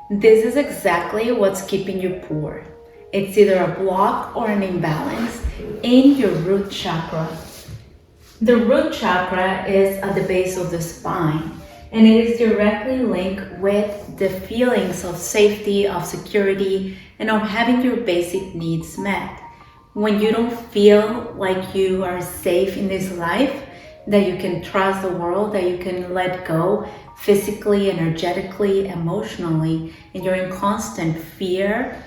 This is exactly what's keeping you poor. It's either a block or an imbalance in your root chakra. The root chakra is at the base of the spine, and it is directly linked with the feelings of safety, of security, and of having your basic needs met. When you don't feel like you are safe in this life, that you can trust the world, that you can let go physically, energetically, emotionally, and you're in constant fear,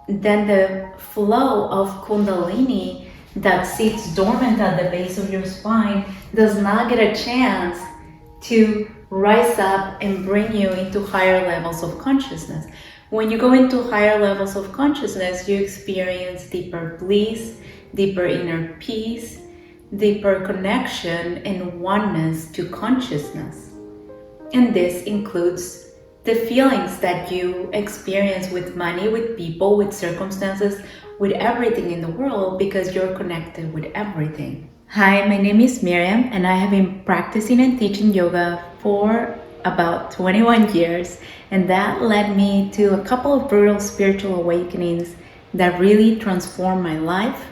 then the flow of Kundalini that sits dormant at the base of your spine does not get a chance to rise up and bring you into higher levels of consciousness. When you go into higher levels of consciousness, you experience deeper bliss, deeper inner peace, deeper connection and oneness to consciousness. And this includes the feelings that you experience with money, with people, with circumstances, with everything in the world, because you're connected with everything. Hi, my name is Myriam, and I have been practicing and teaching yoga for about 21 years, and that led me to a couple of brutal spiritual awakenings that really transformed my life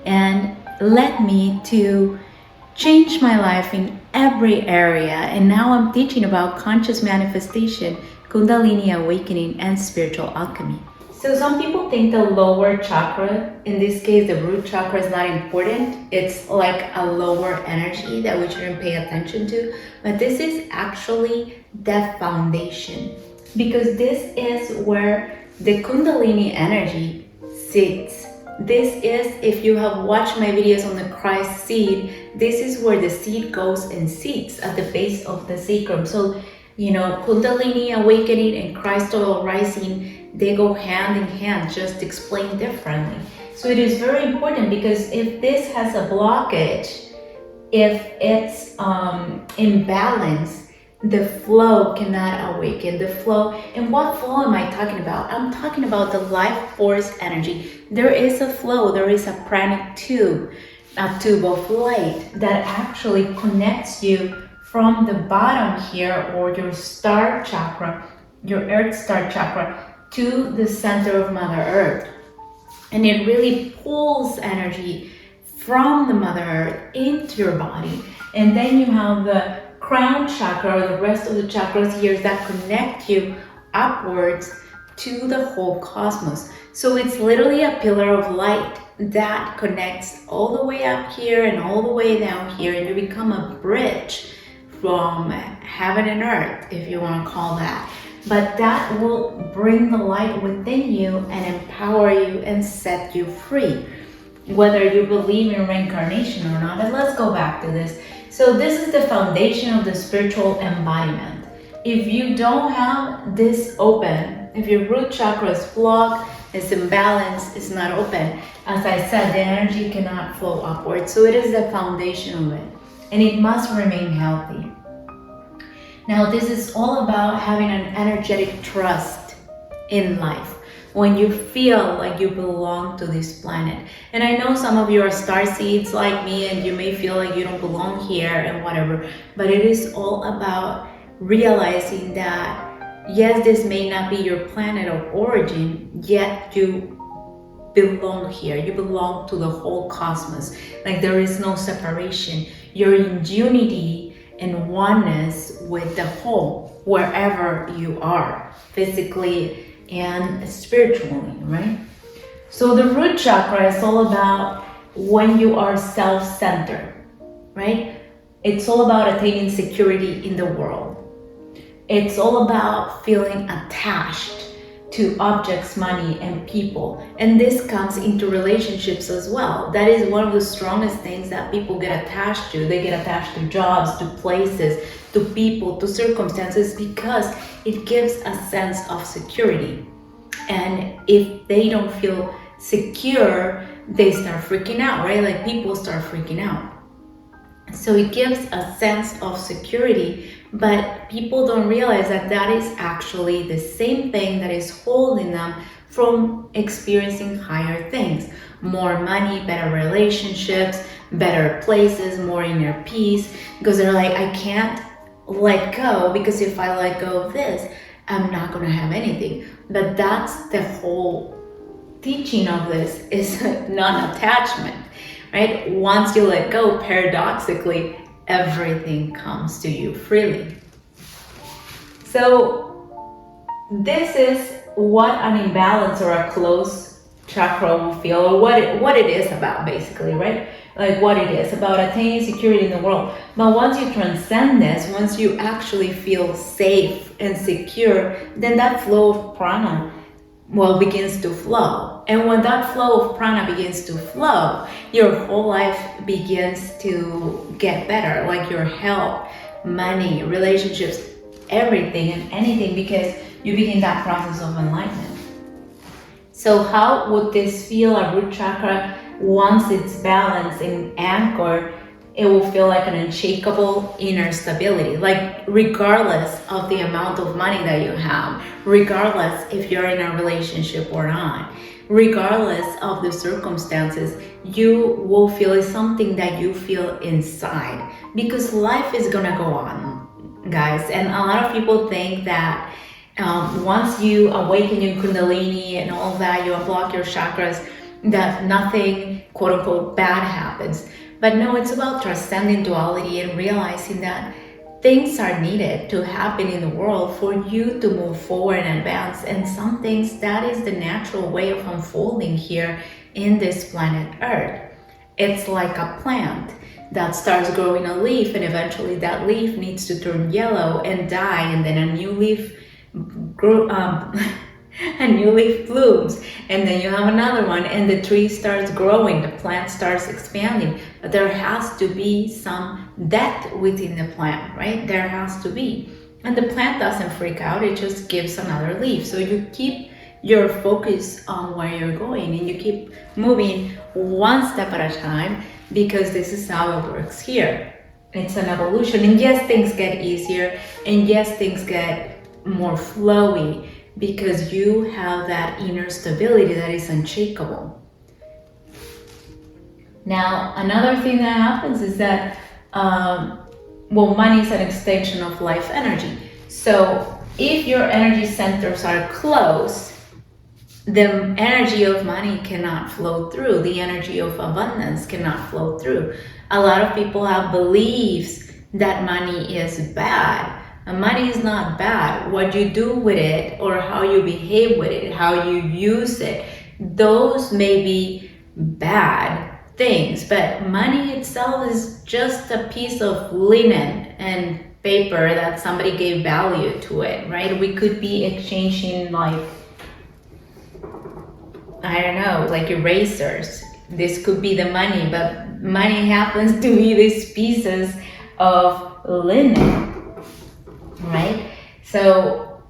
and led me to change my life in every area. And now I'm teaching about conscious manifestation, Kundalini awakening, and spiritual alchemy. So some people think the lower chakra, in this case the root chakra, is not important. It's like a lower energy that we shouldn't pay attention to. But this is actually the foundation, because this is where the Kundalini energy sits. This is, if you have watched my videos on the Christ seed, this is where the seed goes and sits at the base of the sacrum. So, Kundalini awakening and Christ oil rising, they go hand in hand, just explained differently. So it is very important, because if this has a blockage, if it's imbalanced, the flow cannot awaken. The flow, and what flow am I talking about? I'm talking about the life force energy. There is a flow, there is a pranic tube, a tube of light that actually connects you from the bottom here, or your star chakra, your earth star chakra, to the center of Mother Earth. And it really pulls energy from the Mother Earth into your body. And then you have the crown chakra, or the rest of the chakras here, that connect you upwards to the whole cosmos. So it's literally a pillar of light that connects all the way up here and all the way down here, and you become a bridge from heaven and earth, if you want to call that. But that will bring the light within you and empower you and set you free, whether you believe in reincarnation or not. And let's go back to this. So this is the foundation of the spiritual embodiment. If you don't have this open, if your root chakra is blocked, it's imbalanced, it's not open, as I said, the energy cannot flow upward. So it is the foundation of it, and it must remain healthy. Now, this is all about having an energetic trust in life, when you feel like you belong to this planet. And I know some of you are star seeds like me, and you may feel like you don't belong here and whatever, but it is all about realizing that, yes, this may not be your planet of origin, yet you belong here. You belong to the whole cosmos. Like, there is no separation. You're in unity and oneness with the whole, wherever you are, physically and spiritually, right? So the root chakra is all about when you are self-centered, right? It's all about attaining security in the world. It's all about feeling attached to objects, money, and people. And this comes into relationships as well. That is one of the strongest things that people get attached to. They get attached to jobs, to places, to people, to circumstances, because it gives a sense of security. And if they don't feel secure, they start freaking out, right? Like, people start freaking out. So it gives a sense of security, but people don't realize that that is actually the same thing that is holding them from experiencing higher things. More money, better relationships, better places, more inner peace, because they're like, I can't let go, because if I let go of this, I'm not gonna have anything. But that's the whole teaching of this, is non-attachment, right? Once you let go, paradoxically, everything comes to you freely. So this is what an imbalance or a closed chakra will feel, or what it is about, basically, right? Like what it is about attaining security in the world. But once you transcend this, once you actually feel safe and secure, then that flow of prana begins to flow. And when that flow of prana begins to flow, your whole life begins to get better, like your health, money, relationships, everything and anything, because you begin that process of enlightenment. So how would this feel? A root chakra, once it's balanced and anchored, it will feel like an unshakable inner stability. Like regardless of the amount of money that you have, regardless if you're in a relationship or not, regardless of the circumstances, you will feel it's something that you feel inside, because life is gonna go on, guys. And a lot of people think that once you awaken your Kundalini and all that, you unblock your chakras, that nothing quote unquote bad happens. But no, it's about transcending duality and realizing that things are needed to happen in the world for you to move forward and advance. And some things, that is the natural way of unfolding here in this planet Earth. It's like a plant that starts growing a leaf, and eventually that leaf needs to turn yellow and die, and then a new leaf blooms, and then you have another one, and the tree starts growing, the plant starts expanding. But there has to be some death within the plant, right? There has to be. And the plant doesn't freak out, it just gives another leaf. So you keep your focus on where you're going, and you keep moving one step at a time, because this is how it works here. It's an evolution. And yes, things get easier, and yes, things get more flowy, because you have that inner stability that is unshakable. Now, another thing that happens is that, money is an extension of life energy. So if your energy centers are closed, the energy of money cannot flow through. The energy of abundance cannot flow through. A lot of people have beliefs that money is bad. And money is not bad. What you do with it, or how you behave with it, how you use it, those may be bad things. But money itself is just a piece of linen and paper that somebody gave value to it, right? We could be exchanging, like, I don't know, like erasers. This could be the money, but money happens to be these pieces of linen, right? So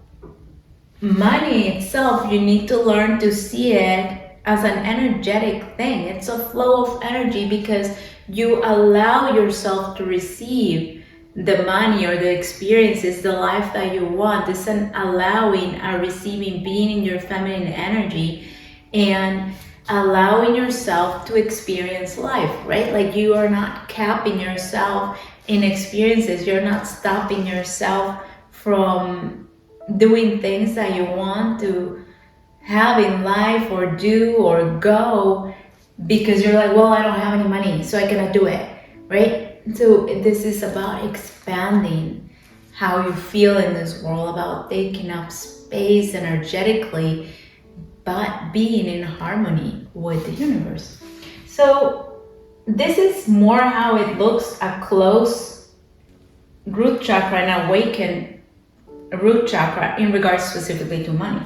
money itself, you need to learn to see it as an energetic thing. It's a flow of energy, because you allow yourself to receive the money or the experiences, the life that you want. It's an allowing, a receiving, being in your feminine energy and allowing yourself to experience life, right? Like, you are not capping yourself in experiences. You're not stopping yourself from doing things that you want to have in life or do or go, because you're like, well, I don't have any money, so I cannot do it, right? So this is about expanding how you feel in this world, about taking up space energetically, but being in harmony with the universe. So this is more how it looks, a closed root chakra and awaken root chakra in regards specifically to money.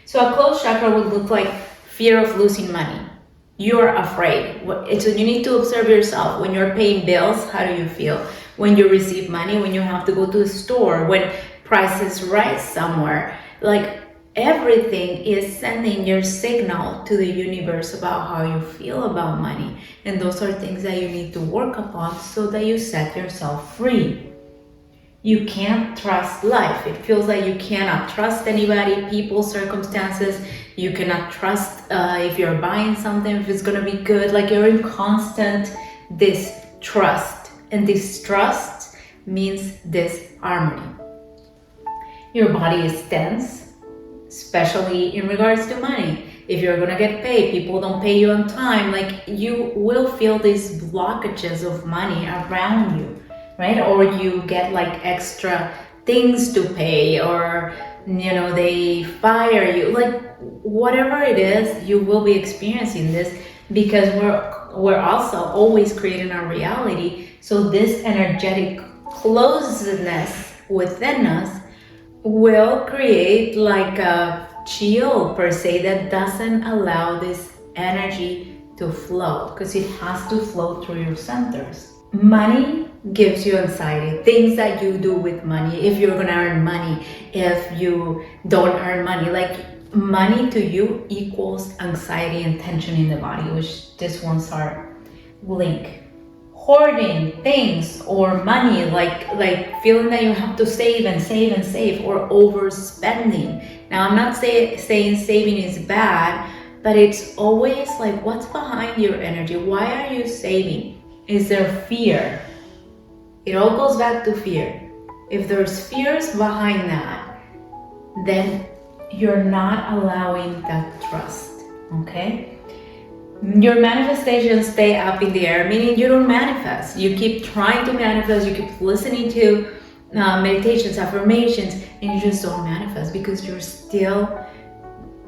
So a closed chakra would look like fear of losing money. You're afraid. So you need to observe yourself. When you're paying bills, how do you feel? When you receive money, when you have to go to the store, when prices rise somewhere, like, everything is sending your signal to the universe about how you feel about money. And those are things that you need to work upon so that you set yourself free. You can't trust life. It feels like you cannot trust anybody, people, circumstances. You cannot trust if you're buying something, if it's gonna be good. Like, you're in constant distrust. And distrust means disharmony. Your body is tense, especially in regards to money. If you're gonna get paid, people don't pay you on time, like you will feel these blockages of money around you, right? Or you get like extra things to pay, or they fire you, like whatever it is, you will be experiencing this because we're also always creating our reality. So this energetic closeness within us will create like a shield per se that doesn't allow this energy to flow, because it has to flow through your centers. Money gives you anxiety. Things that you do with money, if you're gonna earn money, if you don't earn money, like money to you equals anxiety and tension in the body, which these ones are linked. Hoarding things or money, like feeling that you have to save and save and save, or overspending. Now I'm not saying saving is bad, but it's always like, what's behind your energy? Why are you saving? Is there fear? It all goes back to fear. If there's fears behind that, then you're not allowing that trust, okay? Your manifestations stay up in the air, meaning you don't manifest. You keep trying to manifest, you keep listening to meditations, affirmations, and you just don't manifest because you're still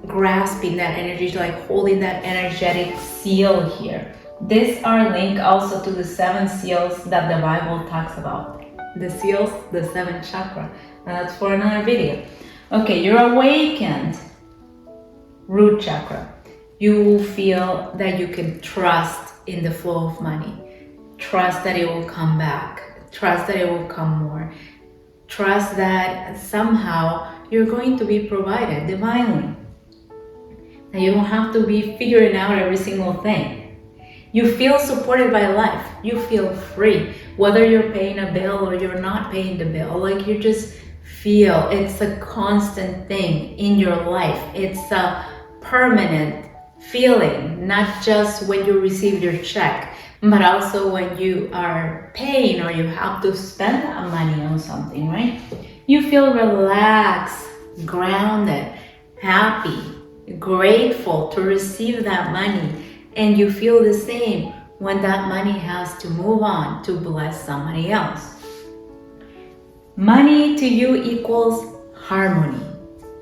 grasping that energy, like holding that energetic seal here. These are linked also to the 7 seals that the Bible talks about. The seals, the 7th chakra. Now that's for another video. Okay, you're awakened. Root chakra. You feel that you can trust in the flow of money. Trust that it will come back. Trust that it will come more. Trust that somehow you're going to be provided divinely. That you don't have to be figuring out every single thing. You feel supported by life. You feel free. Whether you're paying a bill or you're not paying the bill, like you just feel it's a constant thing in your life. It's a permanent feeling, not just when you receive your check, but also when you are paying or you have to spend money on something, right? You feel relaxed, grounded, happy, grateful to receive that money, and you feel the same when that money has to move on to bless somebody else. Money to you equals harmony.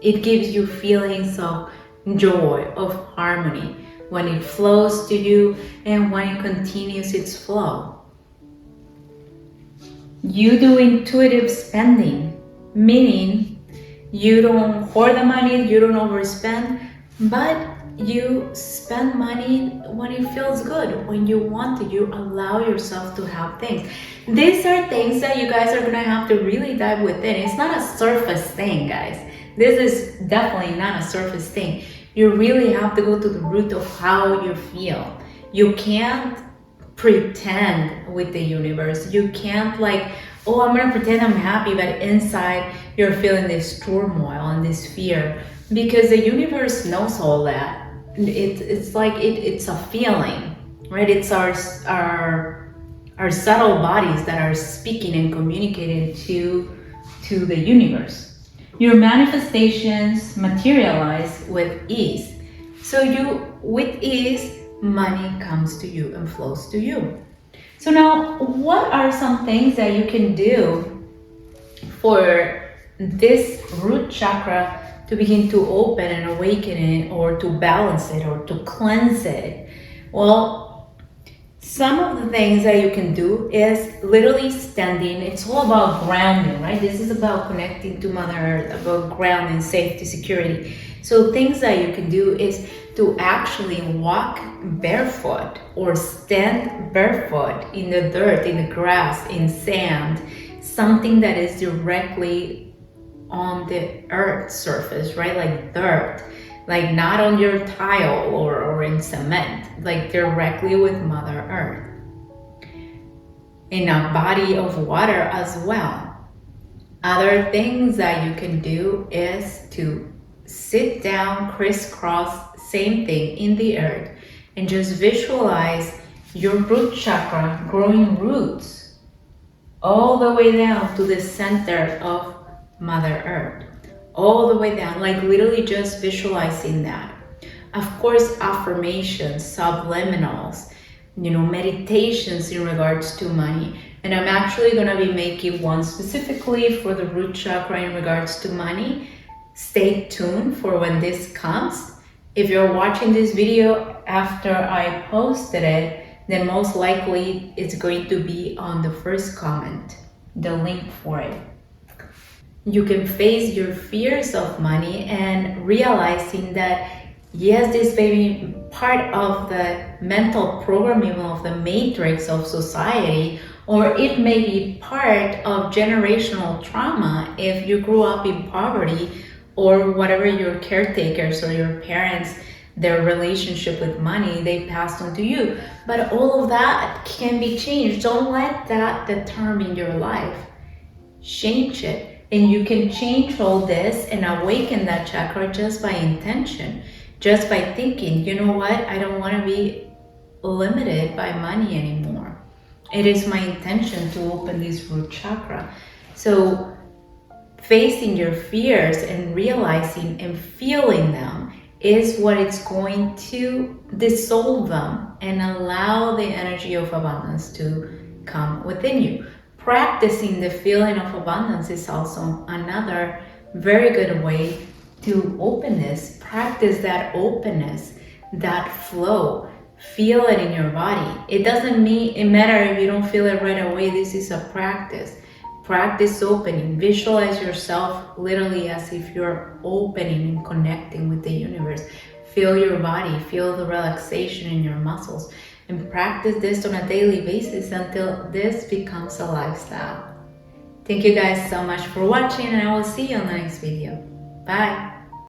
It gives you feelings of joy, of harmony, when it flows to you and when it continues its flow. You do intuitive spending, meaning you don't hoard the money, you don't overspend, but you spend money when it feels good, when you want to. You allow yourself to have things. These are things that you guys are gonna have to really dive within. It's not a surface thing, guys. This is definitely not a surface thing. You really have to go to the root of how you feel. You can't pretend with the universe. You can't like, oh, I'm gonna pretend I'm happy, but inside you're feeling this turmoil and this fear, because the universe knows all that. It's like it's a feeling, right? It's our subtle bodies that are speaking and communicating to the universe. Your manifestations materialize with ease. So with ease, money comes to you and flows to you. So now, what are some things that you can do for this root chakra to begin to open and awaken it, or to balance it, or to cleanse it? Well, some of the things that you can do is literally standing. It's all about grounding, right? This is about connecting to Mother Earth, about grounding, safety, security. So things that you can do is to actually walk barefoot or stand barefoot in the dirt, in the grass, in sand, something that is directly on the earth surface, right? Like dirt, like not on your tile or in cement, like directly with Mother Earth. In a body of water as well. Other things that you can do is to sit down, crisscross, same thing in the earth, and just visualize your root chakra growing roots all the way down to the center of Mother Earth. all the way down, like literally just visualizing that. Of course, affirmations, subliminals, meditations in regards to money. And I'm actually going to be making one specifically for the root chakra in regards to money. Stay tuned for when this comes. If you're watching this video after I posted it, then most likely it's going to be on the first comment, the link for it. You can face your fears of money and realizing that yes, this may be part of the mental programming of the matrix of society, or it may be part of generational trauma if you grew up in poverty, or whatever your caretakers or your parents, their relationship with money, they passed on to you. But all of that can be changed. Don't let that determine your life. Change it. And you can change all this and awaken that chakra just by intention, just by thinking, you know what, I don't want to be limited by money anymore. It is my intention to open this root chakra. So facing your fears and realizing and feeling them is what it's going to dissolve them and allow the energy of abundance to come within you. Practicing the feeling of abundance is also another very good way to open this. Practice that openness, that flow. Feel it in your body. It doesn't matter if you don't feel it right away. This is a practice. Practice opening. Visualize yourself literally as if you're opening and connecting with the universe. Feel your body. Feel the relaxation in your muscles. And practice this on a daily basis until this becomes a lifestyle. Thank you guys so much for watching, and I will see you on the next video. Bye!